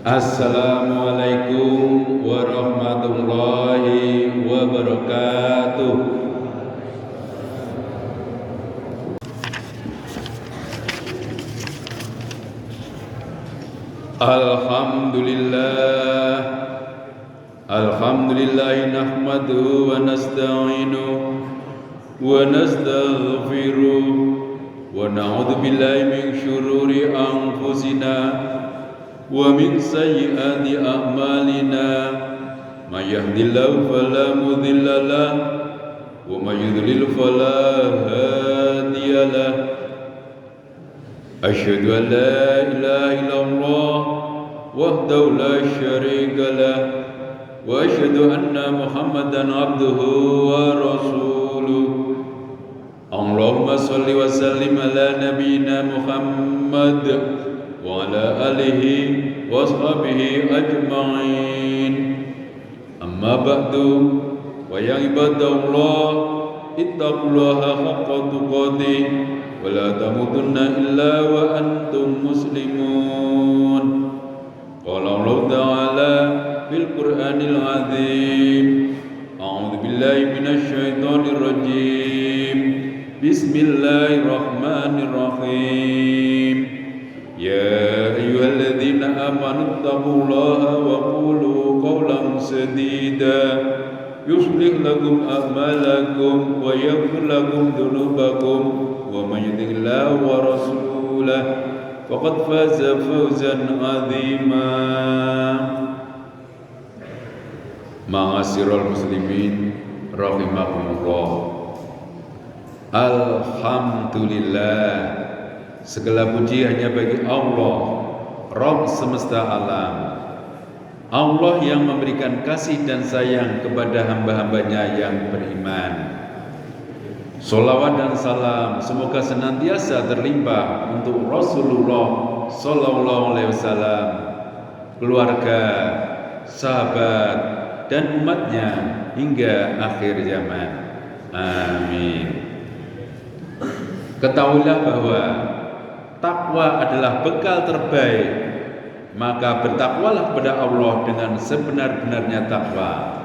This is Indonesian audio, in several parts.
Assalamualaikum warahmatullahi wabarakatuh. Alhamdulillah nahmaduhu wa nasta'inuhu wa nastaghfiruh wa na'udzu billahi min syururi anfusina wa min sayyiati a'malina may yahdihillahu fala mudilla lahu wa may yudlil fala hadiya lahu. Asyhadu an la ilaha illallah wahdahu la syarika lahu wa asyhadu anna Muhammadan abduhu wa rasuluh. Allahumma shalli wa sallim ala nabiyyina Muhammad wa ala alihi wa ashabihi ajma'in. Amma ba'du, wa ya ibadallah, ittaqullaha haqqa tuqatih wa la tamutunna illa wa antum muslimun. Qala Allah Ta'ala fil Qur'anil Azim, a'udzu billahi minasy syaithanir rajim. Bismillahirrahmanirrahim. Ya ayyuhalladzina amanu taqullaha wa qulu qawlan sadida yuslih lakum a'malakum wa yaghfir lakum dhunubakum wa may yuti'illah wa rasulahu faqad faza fawzan 'azima. Ma'asyiral muslimin rahimakumullah. Alhamdulillah, segala puji hanya bagi Allah, Rabb semesta alam. Allah yang memberikan kasih dan sayang kepada hamba-hambanya yang beriman. Sholawat dan salam semoga senantiasa terlimpah untuk Rasulullah Sallallahu Alaihi Wasallam, keluarga, sahabat, dan umatnya hingga akhir zaman. Amin. Ketahuilah bahwa takwa adalah bekal terbaik, maka bertakwalah kepada Allah dengan sebenar-benarnya takwa,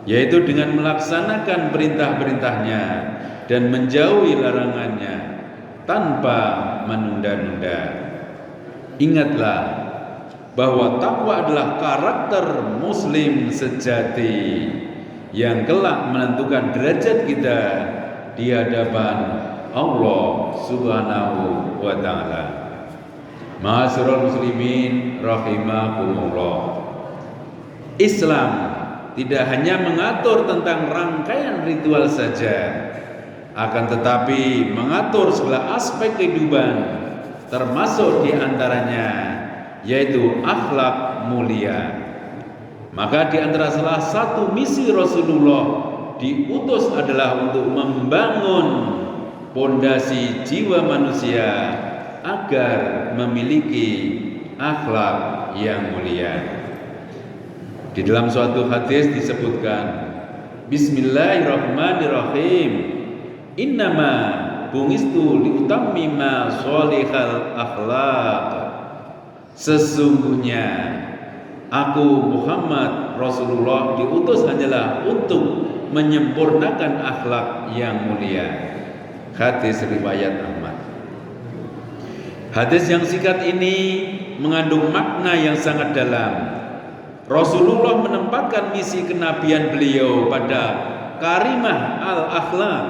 yaitu dengan melaksanakan perintah-perintahnya dan menjauhi larangannya tanpa menunda-nunda. Ingatlah bahwa takwa adalah karakter muslim sejati yang kelak menentukan derajat kita di hadapan Allah Subhanahu wa ta'ala. Ma'asyiral muslimin rahimakumullah. Islam tidak hanya mengatur tentang rangkaian ritual saja, akan tetapi mengatur segala aspek kehidupan, termasuk diantaranya yaitu akhlak mulia. Maka di antara salah satu misi Rasulullah diutus adalah untuk membangun pondasi jiwa manusia agar memiliki akhlak yang mulia. Di dalam suatu hadis disebutkan, Bismillahirrahmanirrahim, innama bungistu liutammima sholihal akhlaq. Sesungguhnya aku Muhammad Rasulullah diutus hanyalah untuk menyempurnakan akhlak yang mulia. Hadis riwayat Ahmad. Hadis yang singkat ini mengandung makna yang sangat dalam. Rasulullah menempatkan misi kenabian beliau pada karimah al-akhlaq,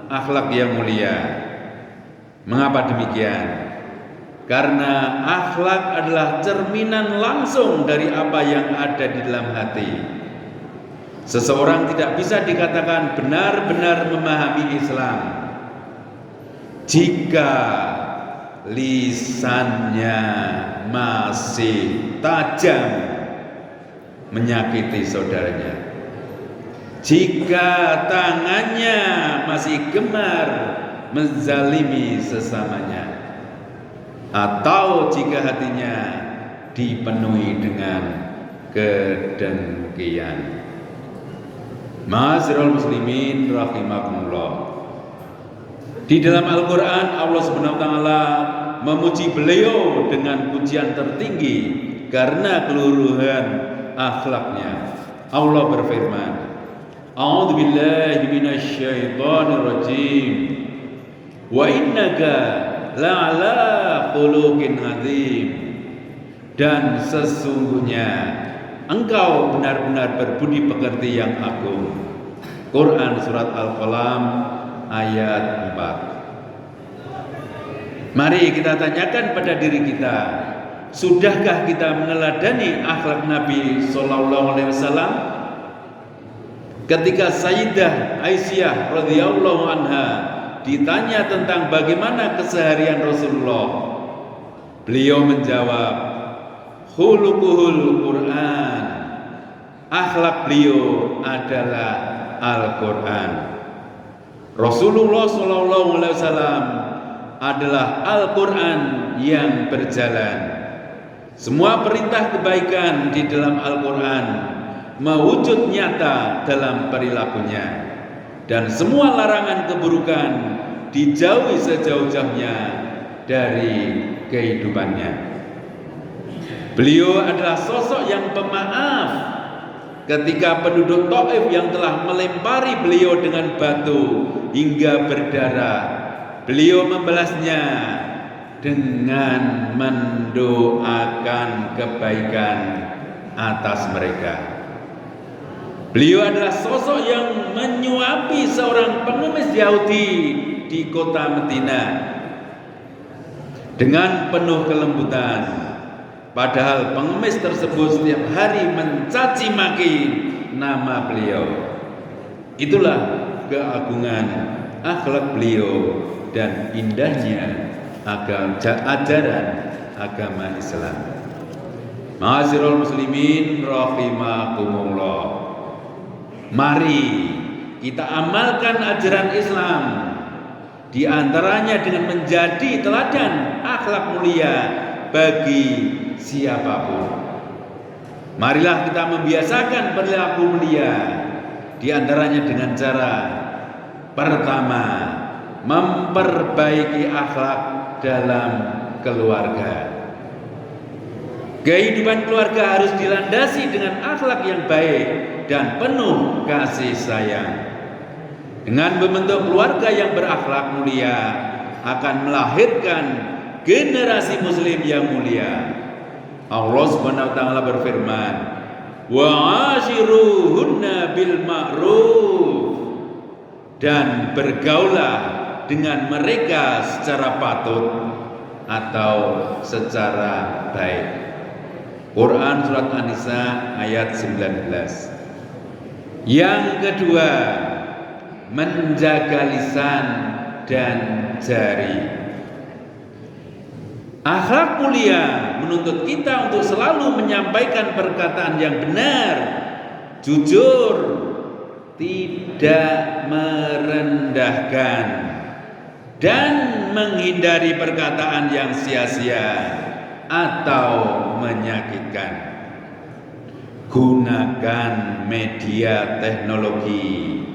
akhlak yang mulia. Mengapa demikian? Karena akhlak adalah cerminan langsung dari apa yang ada di dalam hati. Seseorang tidak bisa dikatakan benar-benar memahami Islam jika lisannya masih tajam menyakiti saudaranya, jika tangannya masih gemar menzalimi sesamanya, atau jika hatinya dipenuhi dengan kedengkian. Ma'asyiral muslimin rahimakumullah. Di dalam Al-Quran Allah Subhanahu wa ta'ala memuji beliau dengan pujian tertinggi karena keluruhan akhlaknya. Allah berfirman, A'udzubillahi minasyaitonirrajim. Wa innaka la'ala khuluqin azim. Dan sesungguhnya engkau benar-benar berbudi pekerti yang agung. Quran surat Al-Qalam ayat 4. Mari kita tanyakan pada diri kita, sudahkah kita meneladani akhlak Nabi sallallahu alaihi wasallam? Ketika Sayyidah Aisyah radhiyallahu anha ditanya tentang bagaimana keseharian Rasulullah, beliau menjawab, khuluquhul Quran. Akhlak beliau adalah Al-Quran. Rasulullah sallallahu alaihi wasallam adalah Al-Quran yang berjalan. Semua perintah kebaikan di dalam Al-Quran mewujud nyata dalam perilakunya, dan semua larangan keburukan dijauhi sejauh-jauhnya dari kehidupannya. Beliau adalah sosok yang pemaaf. Ketika penduduk Taif yang telah melempari beliau dengan batu hingga berdarah, beliau membalasnya dengan mendoakan kebaikan atas mereka. Beliau adalah sosok yang menyuapi seorang pengemis Yahudi di kota Madinah dengan penuh kelembutan. Padahal pengemis tersebut setiap hari mencaci maki nama beliau. Itulah keagungan akhlak beliau dan indahnya ajaran agama Islam. Ma'asyiral muslimin rahimakumullah. Mari kita amalkan ajaran Islam, di antaranya dengan menjadi teladan akhlak mulia bagi siapapun. Marilah kita membiasakan perilaku mulia, di antaranya dengan cara pertama, memperbaiki akhlak dalam keluarga. Kehidupan keluarga harus dilandasi dengan akhlak yang baik dan penuh kasih sayang. Dengan membentuk keluarga yang berakhlak mulia akan melahirkan generasi muslim yang mulia. Allah Subhanahu wa taala berfirman, "Wa 'ashiruhunna bil ma'ruf." Dan bergaulah dengan mereka secara patut atau secara baik. Quran surat An-Nisa ayat 19. Yang kedua, menjaga lisan dan jari. Akhlak mulia menuntut kita untuk selalu menyampaikan perkataan yang benar, jujur, tidak merendahkan, dan menghindari perkataan yang sia-sia atau menyakitkan. Gunakan media teknologi,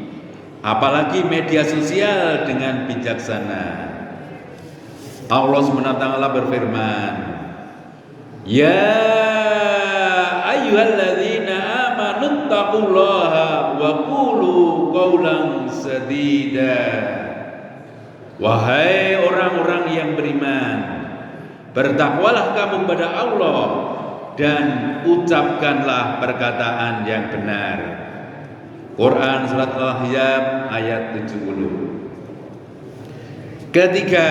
apalagi media sosial, dengan bijaksana. Allah SWT berfirman, Ya ayyuhalladzina amanu taqullaha wa qulu qawlan sadida. Wahai orang-orang yang beriman, bertakwalah kamu kepada Allah dan ucapkanlah perkataan yang benar. Quran surat Al-Ahzab ayat 70. Ketiga,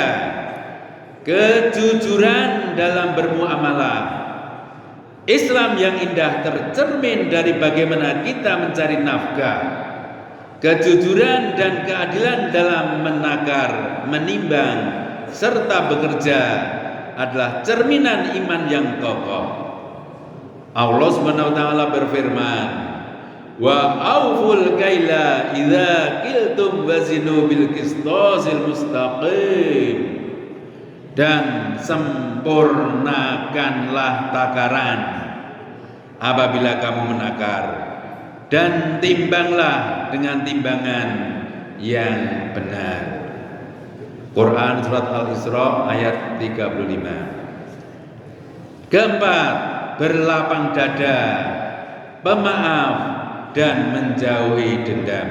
kejujuran dalam bermuamalah. Islam yang indah tercermin dari bagaimana kita mencari nafkah. Kejujuran dan keadilan dalam menakar, menimbang, serta bekerja adalah cerminan iman yang kokoh. Allah Subhanahu wa taala berfirman, "Wa auful kaila idza qiltum wazinu bil qistasil mustaqim." Dan sempurnakanlah takaran apabila kamu menakar, dan timbanglah dengan timbangan yang benar. Quran surat Al-Isra ayat 35. Keempat, berlapang dada, pemaaf, dan menjauhi dendam.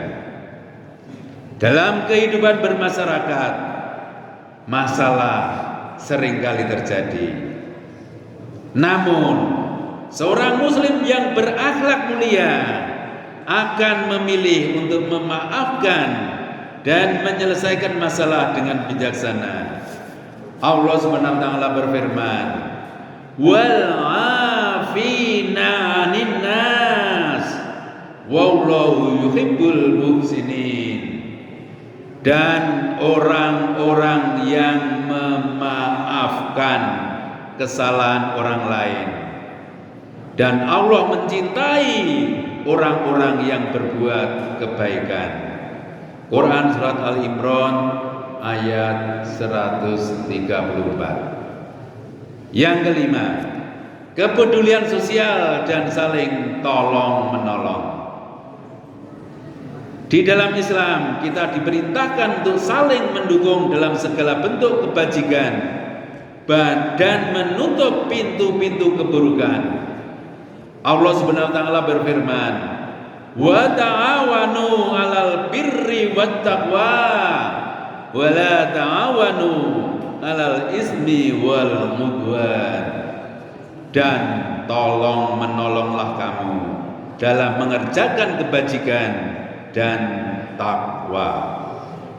Dalam kehidupan bermasyarakat, masalah seringkali terjadi. Namun, seorang muslim yang berakhlak mulia akan memilih untuk memaafkan dan menyelesaikan masalah dengan bijaksana. Allah Subhanahu wa taala berfirman, "Wal 'afina 'anil nas, wallahu yuhibbul muhsinin." Dan orang-orang yang memaafkan kesalahan orang lain, dan Allah mencintai orang-orang yang berbuat kebaikan. Quran surat Al-Imran ayat 134. Yang kelima, kepedulian sosial dan saling tolong menolong. Di dalam Islam kita diperintahkan untuk saling mendukung dalam segala bentuk kebajikan dan menutup pintu-pintu keburukan. Allah Subhanahu wa taala berfirman, "Wa ta'awanu 'alal birri wat taqwa wa la ta'awanu 'alal ismi wal 'udwan." Dan tolong menolonglah kamu dalam mengerjakan kebajikan dan takwa,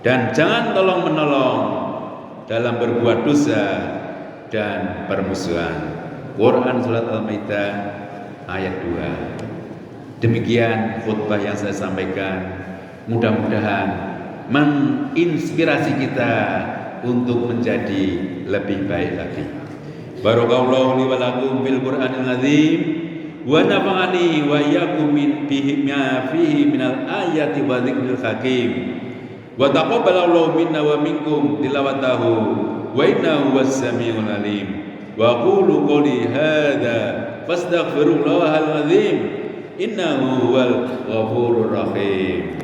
dan jangan tolong menolong dalam berbuat dosa dan permusuhan. Quran surat Al-Maidah ayat 2. Demikian khutbah yang saya sampaikan, mudah-mudahan menginspirasi kita untuk menjadi lebih baik lagi. Barakallahu li wa lakum bil Qur'anil azim wa nafa'ani wa iyyakum min bihi ma fihi minal ayati wa dzikril hakim. Wa taqabbalallahu minna wa minkum tilawatahu wa innahu was-sami'ul alim. Wa qulu qouli hadza fastaghfirullahal azim innahu huwal ghafurur rahim.